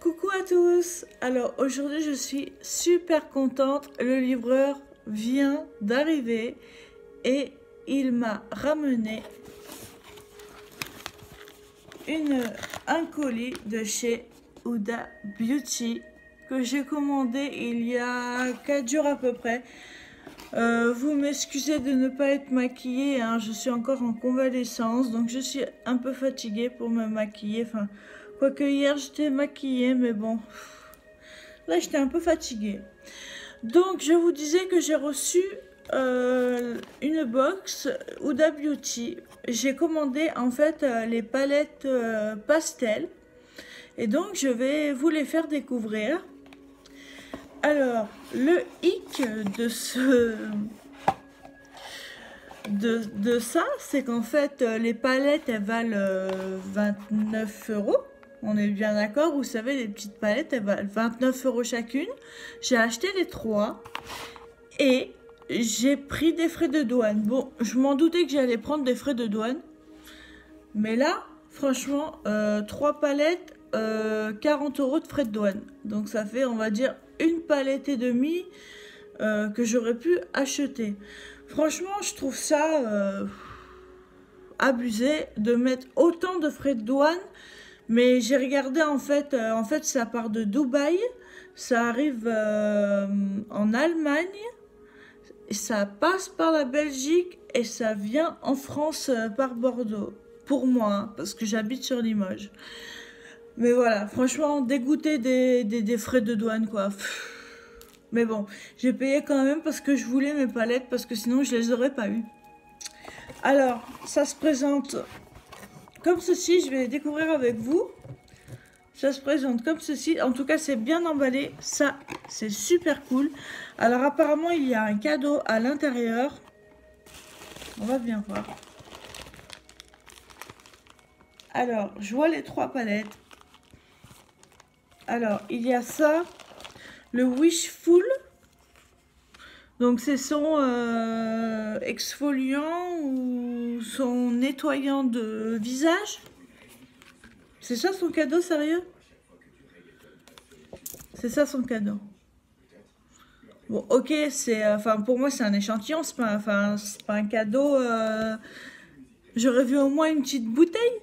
Coucou à tous. Alors aujourd'hui je suis super contente, le livreur vient d'arriver et il m'a ramené un colis de chez Huda Beauty que j'ai commandé il y a 4 jours à peu près. Vous m'excusez de ne pas être maquillée, hein, je suis encore en convalescence, donc je suis un peu fatiguée pour me maquiller. Enfin, quoique hier j'étais maquillée, mais bon, là j'étais un peu fatiguée. Donc je vous disais que j'ai reçu une box Huda Beauty. J'ai commandé en fait les palettes pastel, et donc je vais vous les faire découvrir. Alors, le hic de ça, c'est qu'en fait, les palettes, elles valent 29 €. On est bien d'accord, vous savez, les petites palettes, elles valent 29 € chacune. J'ai acheté les 3 et j'ai pris des frais de douane. Bon, je m'en doutais que j'allais prendre des frais de douane. Mais là, franchement, 3 palettes, 40 € de frais de douane. Donc ça fait, on va dire, une palette et demie que j'aurais pu acheter. Franchement, je trouve ça abusé de mettre autant de frais de douane. Mais j'ai regardé, en fait, ça part de Dubaï, ça arrive en Allemagne, ça passe par la Belgique et ça vient en France par Bordeaux. Pour moi, hein, parce que j'habite sur Limoges. Mais voilà, franchement, dégoûté des frais de douane, quoi. Mais bon, j'ai payé quand même parce que je voulais mes palettes, parce que sinon je les aurais pas eues. Alors, ça se présente comme ceci, je vais les découvrir avec vous. Ça se présente comme ceci, en tout cas c'est bien emballé, ça c'est super cool. Alors apparemment il y a un cadeau à l'intérieur, on va bien voir. Alors, je vois les 3 palettes. Alors, il y a ça, le Wishful. Donc, c'est son exfoliant ou son nettoyant de visage. C'est ça son cadeau, sérieux? C'est ça son cadeau. Bon, ok, c'est, enfin, pour moi, c'est un échantillon, c'est pas, c'est pas un cadeau. J'aurais vu au moins une petite bouteille.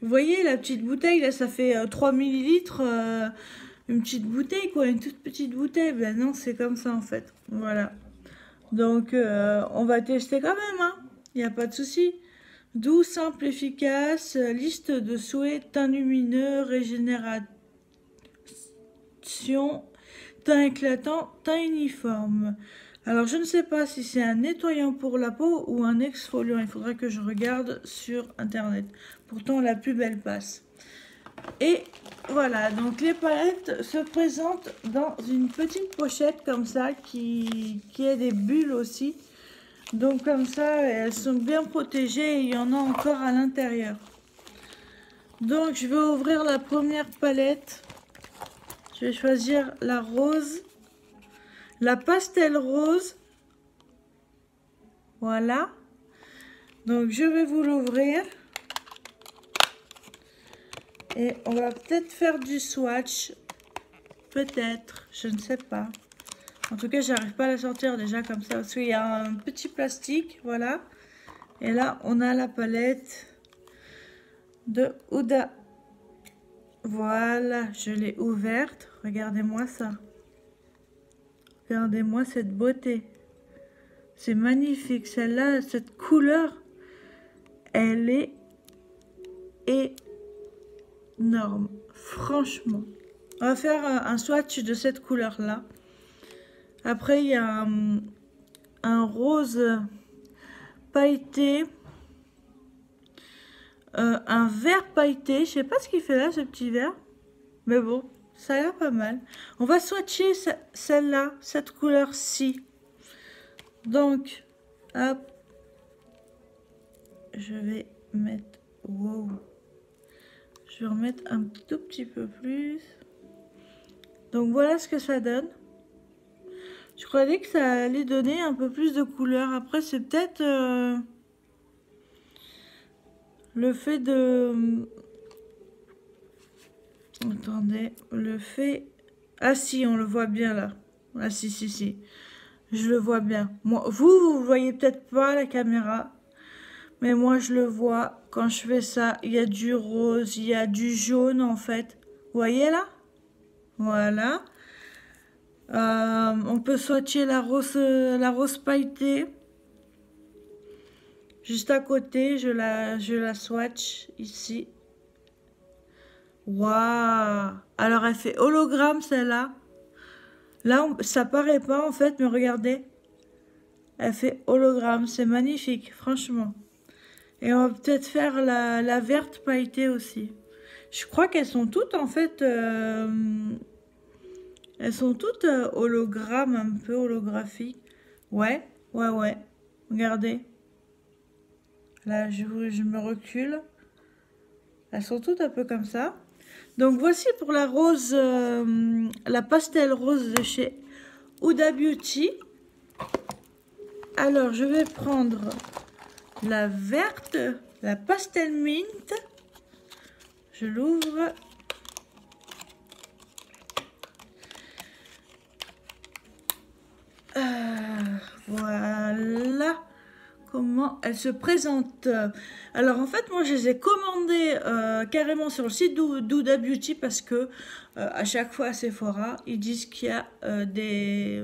Vous voyez, la petite bouteille, là, ça fait 3 millilitres. Une petite bouteille, quoi, une toute petite bouteille. Ben non, c'est comme ça, en fait. Voilà. Donc, on va tester quand même, hein. Il n'y a pas de souci. Doux, simple, efficace. Liste de souhaits, teint lumineux, régénération, teint éclatant, teint uniforme. Alors, je ne sais pas si c'est un nettoyant pour la peau ou un exfoliant. Il faudrait que je regarde sur Internet. Pourtant, la pub, elle passe. Et voilà, donc les palettes se présentent dans une petite pochette comme ça, qui a des bulles aussi. Donc comme ça, elles sont bien protégées et il y en a encore à l'intérieur. Donc, je vais ouvrir la première palette. Je vais choisir la rose. La pastel rose, voilà. Donc je vais vous l'ouvrir et on va peut-être faire du swatch, peut-être, je ne sais pas. En tout cas, j'arrive pas à la sortir déjà comme ça parce qu'il y a un petit plastique, voilà. Et là, on a la palette de Huda. Voilà, je l'ai ouverte. Regardez-moi ça. Regardez-moi cette beauté. C'est magnifique. Celle-là, cette couleur, elle est énorme. Franchement. On va faire un swatch de cette couleur-là. Après, il y a un rose pailleté. Un vert pailleté. Je sais pas ce qu'il fait là, ce petit vert. Mais bon, ça a l'air pas mal. On va swatcher celle-là, cette couleur-ci. Donc, hop, je vais mettre, wow, je vais remettre un tout petit peu plus. Donc voilà ce que ça donne. Je croyais que ça allait donner un peu plus de couleur. Après, c'est peut-être le fait de Attendez, le fait... Ah si, on le voit bien là. Ah si, si, si. Je le vois bien. Moi, vous voyez peut-être pas à la caméra. Mais moi, je le vois. Quand je fais ça, il y a du rose, il y a du jaune en fait. Vous voyez là? Voilà. On peut swatcher la rose pailletée. Juste à côté, je la swatch ici. Waouh! Alors, elle fait hologramme celle-là. Là, ça paraît pas en fait, mais regardez. Elle fait hologramme. C'est magnifique, franchement. Et on va peut-être faire la verte pailletée aussi. Je crois qu'elles sont toutes en fait... elles sont toutes hologrammes, un peu holographiques. Ouais, ouais, ouais. Regardez. Là, je me recule. Elles sont toutes un peu comme ça. Donc voici pour la rose, la pastel rose de chez Huda Beauty. Alors, je vais prendre la verte, la pastel mint. Je l'ouvre. Voilà comment elle se présente. Alors en fait, moi je les ai commandées carrément sur le site d'Huda Beauty parce que à chaque fois à Sephora, ils disent qu'il y a des...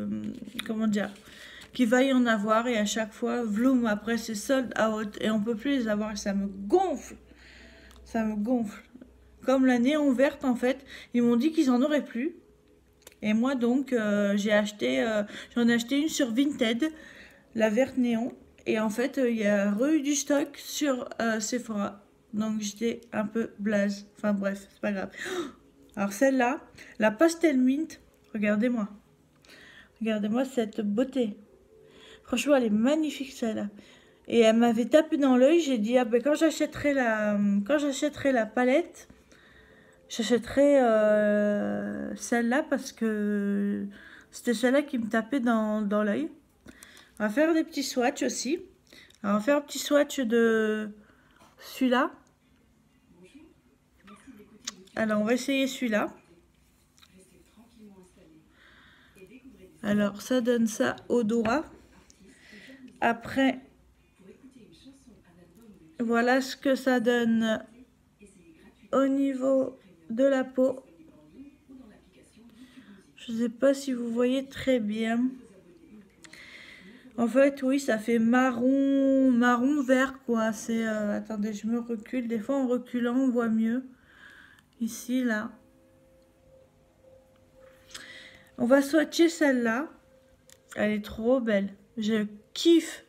comment dire, qu'il va y en avoir et à chaque fois, vloom, après c'est sold out et on peut plus les avoir et ça me gonfle. Ça me gonfle. Comme la néon verte en fait, ils m'ont dit qu'ils en auraient plus. Et moi donc j'en ai acheté une sur Vinted, la verte néon. Et en fait il y a eu du stock sur Sephora. Donc j'étais un peu blaze. Enfin bref, c'est pas grave. Alors celle-là, la pastel mint, regardez-moi. Regardez-moi cette beauté. Franchement elle est magnifique celle-là. Et elle m'avait tapé dans l'œil, j'ai dit ah ben quand j'achèterai la palette, j'achèterai celle-là parce que c'était celle-là qui me tapait dans l'œil. On va faire des petits swatchs aussi. Alors, on va faire un petit swatch de celui-là. Alors, on va essayer celui-là. Alors, ça donne ça au doigt. Après, voilà ce que ça donne au niveau de la peau. Je ne sais pas si vous voyez très bien. En fait, oui, ça fait marron vert, quoi. C'est... attendez, je me recule. Des fois, en reculant, on voit mieux. Ici, là. On va swatcher celle-là. Elle est trop belle. Je kiffe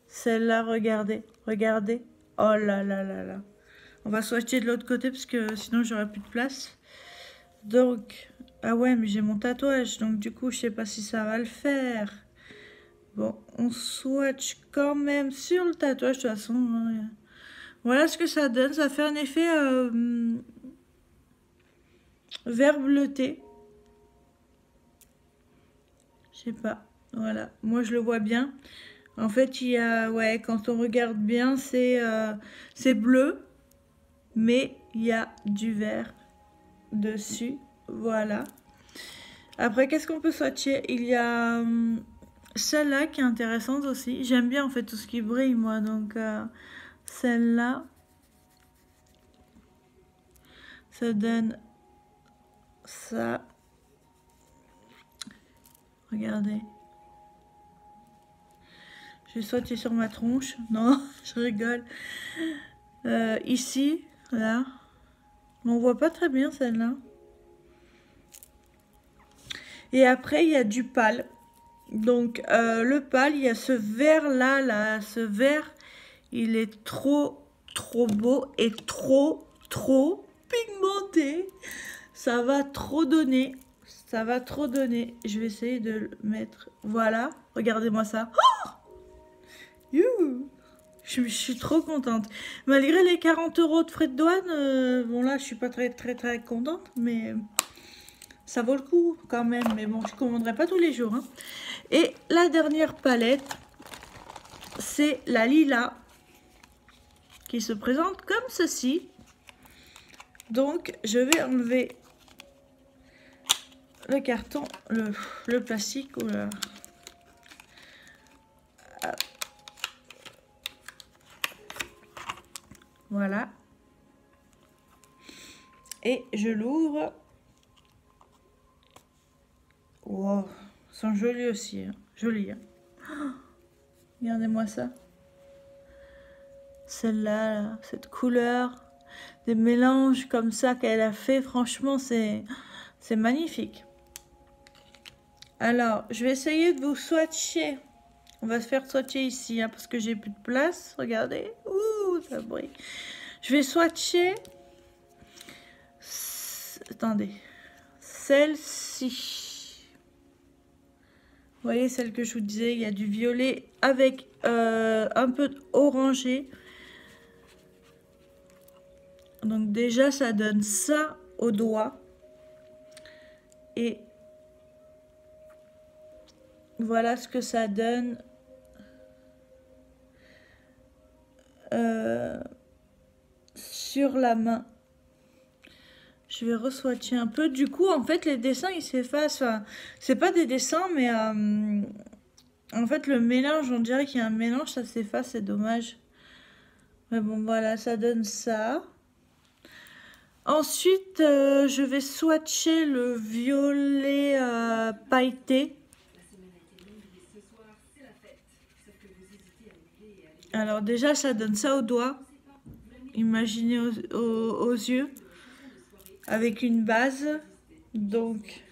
celle-là, regardez. Regardez. Oh là là là là. On va swatcher de l'autre côté parce que sinon, j'aurai plus de place. Donc... ah ouais, mais j'ai mon tatouage. Donc, du coup, je sais pas si ça va le faire. Bon, on swatch quand même sur le tatouage de toute façon. Hein. Voilà ce que ça donne. Ça fait un effet vert bleuté. Je sais pas. Voilà. Moi, je le vois bien. En fait, il y a... ouais, quand on regarde bien, c'est bleu. Mais il y a du vert dessus. Voilà. Après, qu'est-ce qu'on peut swatcher? Il y a... celle-là qui est intéressante aussi. J'aime bien en fait tout ce qui brille moi. Donc celle-là. Ça donne ça. Regardez. Je vais sauter sur ma tronche. Non, je rigole. Ici, là. On voit pas très bien celle-là. Et après, il y a du pâle. Donc, le pâle, il y a ce vert là, ce vert, il est trop beau et trop pigmenté. Ça va trop donner. Ça va trop donner. Je vais essayer de le mettre. Voilà, regardez-moi ça. Oh, youhou, je suis trop contente. Malgré les 40 € de frais de douane, bon là, je suis pas très contente, mais... ça vaut le coup quand même, mais bon, je ne commanderai pas tous les jours. Hein. Et la dernière palette, c'est la Lila, qui se présente comme ceci. Donc, je vais enlever le carton, le plastique. Oula. Voilà. Et je l'ouvre. Wow, ils sont jolis aussi. Hein. Jolis. Hein. Oh, regardez-moi ça. Celle-là, là, cette couleur, des mélanges comme ça qu'elle a fait, franchement, c'est magnifique. Alors, je vais essayer de vous swatcher. On va se faire swatcher ici, hein, parce que j'ai plus de place. Regardez. Ouh, ça brille. Je vais swatcher. Attendez. Celle-ci. Vous voyez, celle que je vous disais, il y a du violet avec un peu d'orangé. Donc déjà, ça donne ça au doigt. Et voilà ce que ça donne sur la main. Je vais re-swatcher un peu. Du coup, en fait, les dessins, ils s'effacent. Enfin, c'est pas des dessins, mais en fait, le mélange, on dirait qu'il y a un mélange, ça s'efface, c'est dommage. Mais bon, voilà, ça donne ça. Ensuite, je vais swatcher le violet pailleté. Alors déjà, ça donne ça au doigt. Imaginez aux yeux. Avec une base. Donc,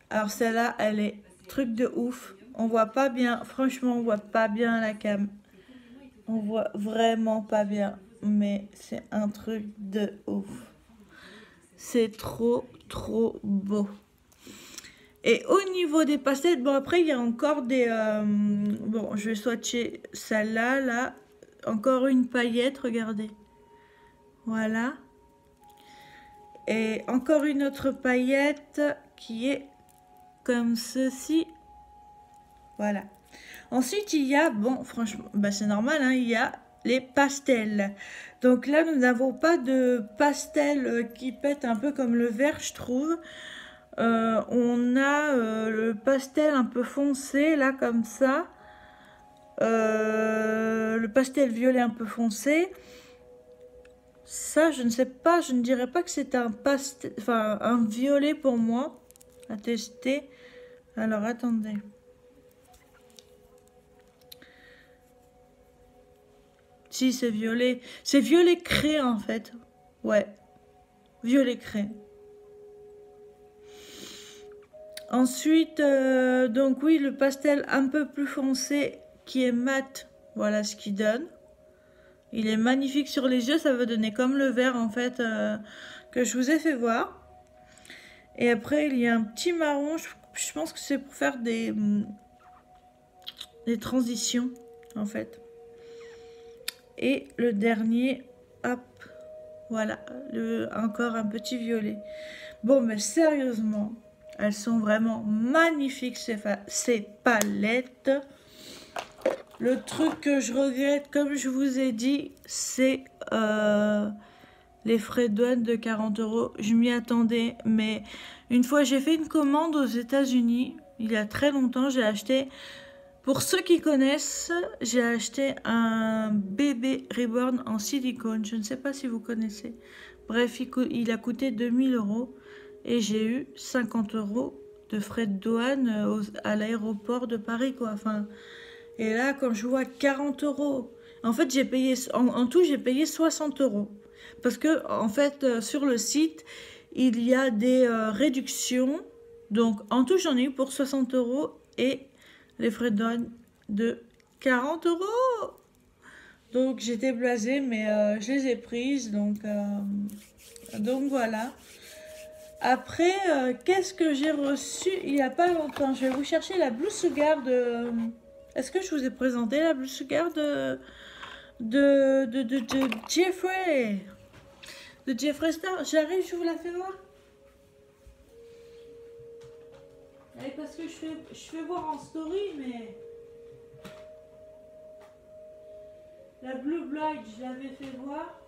alors celle-là, elle est truc de ouf. On voit pas bien. Franchement, on voit pas bien la cam. On voit vraiment pas bien. Mais c'est un truc de ouf. C'est trop, trop beau. Et au niveau des pastels, bon après il y a encore des... bon, je vais swatcher celle-là, là. Encore une paillette, regardez. Voilà. Et encore une autre paillette qui est comme ceci. Voilà. Ensuite, il y a, bon, franchement, bah c'est normal, hein, il y a les pastels. Donc là, nous n'avons pas de pastel qui pète un peu comme le vert, je trouve. On a le pastel un peu foncé, là, comme ça. Le pastel violet un peu foncé. Ça, je ne sais pas, je ne dirais pas que c'est un pastel, enfin, un violet pour moi, à tester. Alors, attendez. Si, c'est violet. C'est violet craie, en fait. Ouais. Violet craie. Ensuite, donc oui, le pastel un peu plus foncé qui est mat. Voilà ce qu'il donne. Il est magnifique sur les yeux. Ça va donner comme le vert, en fait, que je vous ai fait voir. Et après, il y a un petit marron. Je pense que c'est pour faire des transitions, en fait. Et le dernier, hop, voilà, encore un petit violet. Bon, mais sérieusement, elles sont vraiment magnifiques, ces palettes. Le truc que je regrette, comme je vous ai dit, c'est les frais de douane de 40 €. Je m'y attendais, mais une fois, j'ai fait une commande aux États-Unis. Il y a très longtemps, j'ai acheté... Pour ceux qui connaissent, j'ai acheté un bébé reborn en silicone. Je ne sais pas si vous connaissez. Bref, il a coûté 2000 € et j'ai eu 50 € de frais de douane à l'aéroport de Paris, quoi. Enfin, et là, quand je vois 40 €, en fait, j'ai payé en tout, j'ai payé 60 € parce que en fait, sur le site, il y a des réductions. Donc, en tout, j'en ai eu pour 60 € et les frais de douane de 40 €. Donc j'étais blasée, mais je les ai prises. Donc voilà. Après, qu'est-ce que j'ai reçu il n'y a pas longtemps? Je vais vous chercher la Blue Sugar de... Est-ce que je vous ai présenté la Blue Sugar de Jeffree? De Jeffree Star. J'arrive, je vous la fais voir. Et parce que je fais voir en story, mais la Blue Blight, je l'avais fait voir.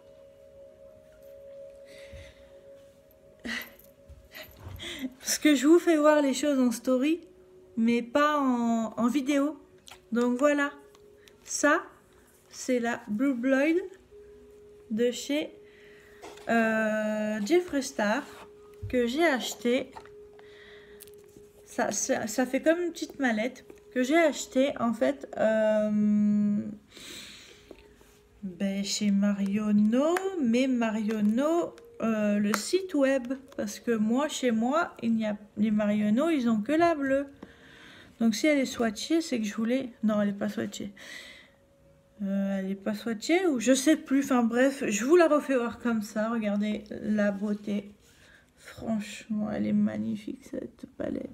que je vous fais voir les choses en story, mais pas en vidéo. Donc voilà, ça, c'est la Blue Blood de chez Jeffree Star que j'ai acheté. Ça fait comme une petite mallette que j'ai acheté en fait chez Marionneau, mais Marionneau le site web, parce que moi chez moi il y a les Marionneau, ils ont que la bleue. Donc si elle est swatchée, c'est que je voulais. Non, elle est pas swatchée. Elle est pas swatchée ou je sais plus. Enfin bref, je vous la refais voir comme ça. Regardez la beauté. Franchement, elle est magnifique cette palette.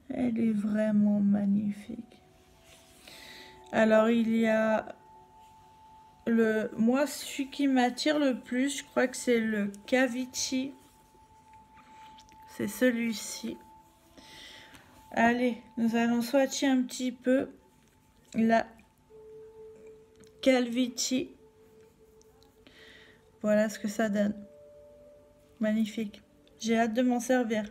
Elle est vraiment magnifique. Alors il y a moi celui qui m'attire le plus, je crois que c'est le Cavici. C'est celui-ci. Allez, nous allons swatcher un petit peu la Calvici. Voilà ce que ça donne. Magnifique. J'ai hâte de m'en servir.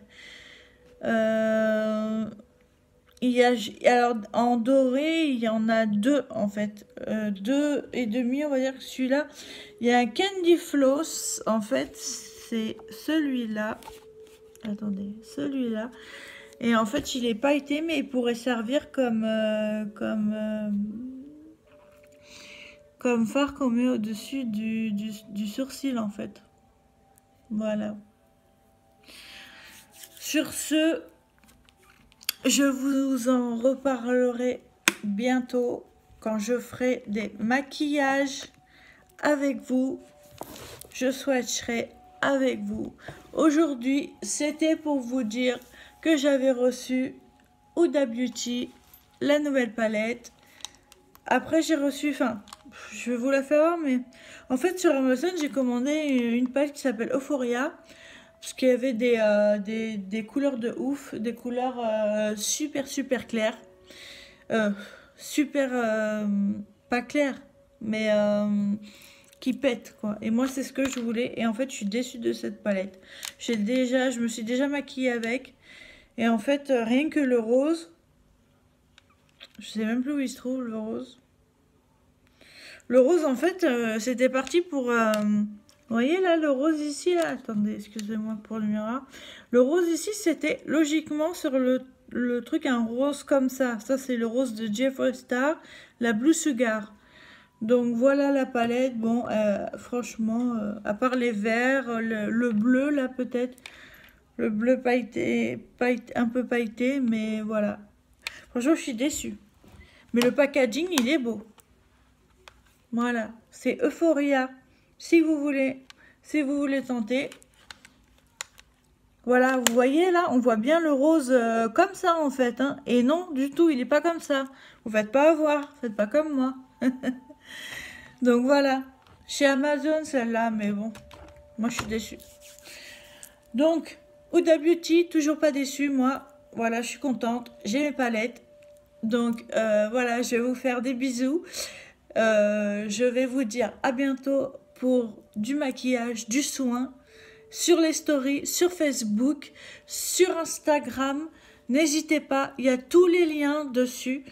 Il y a, alors en doré, il y en a deux en fait. 2,5, on va dire que celui-là. Il y a un Candy Floss. En fait, c'est celui-là. Attendez, celui-là. Et en fait, il est pailleté, mais il pourrait servir comme fard qu'on met au-dessus du sourcil, en fait. Voilà. Sur ce, je vous en reparlerai bientôt quand je ferai des maquillages avec vous. Je swatcherai avec vous. Aujourd'hui, c'était pour vous dire que j'avais reçu Huda Beauty, la nouvelle palette. Après, j'ai reçu, enfin, je vais vous la faire voir, mais en fait, sur Amazon, j'ai commandé une palette qui s'appelle Euphoria, parce qu'il y avait des couleurs de ouf, des couleurs super claires. Pas claires, mais qui pètent, quoi. Et moi, c'est ce que je voulais. Et en fait, je suis déçue de cette palette. Je me suis déjà maquillée avec. Et en fait, rien que le rose, je sais même plus où il se trouve, le rose. Le rose, en fait, c'était parti pour... vous voyez là, le rose ici, là. Attendez, excusez-moi pour le miroir. Le rose ici, c'était logiquement sur le truc, un rose comme ça. Ça, c'est le rose de Jeffree Star, la Blue Sugar. Donc, voilà la palette. Bon, franchement, à part les verts, le bleu, là, peut-être. Le bleu pailleté, un peu pailleté, mais voilà. Franchement, je suis déçue. Mais le packaging, il est beau. Voilà, c'est Euphoria. Si vous voulez tenter. Voilà, vous voyez là, on voit bien le rose comme ça en fait. Hein. Et non, du tout, il n'est pas comme ça. Vous faites pas avoir, faites pas comme moi. Donc voilà, chez Amazon celle-là, mais bon, moi je suis déçue. Donc, Huda Beauty, toujours pas déçue, moi. Voilà, je suis contente, j'ai mes palettes. Donc voilà, je vais vous faire des bisous. Je vais vous dire à bientôt pour du maquillage, du soin, sur les stories, sur Facebook, sur Instagram. N'hésitez pas, il y a tous les liens dessus.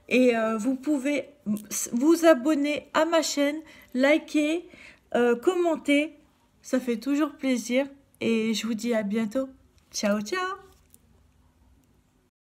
Et vous pouvez vous abonner à ma chaîne, liker, commenter. Ça fait toujours plaisir. Et je vous dis à bientôt. Ciao, ciao!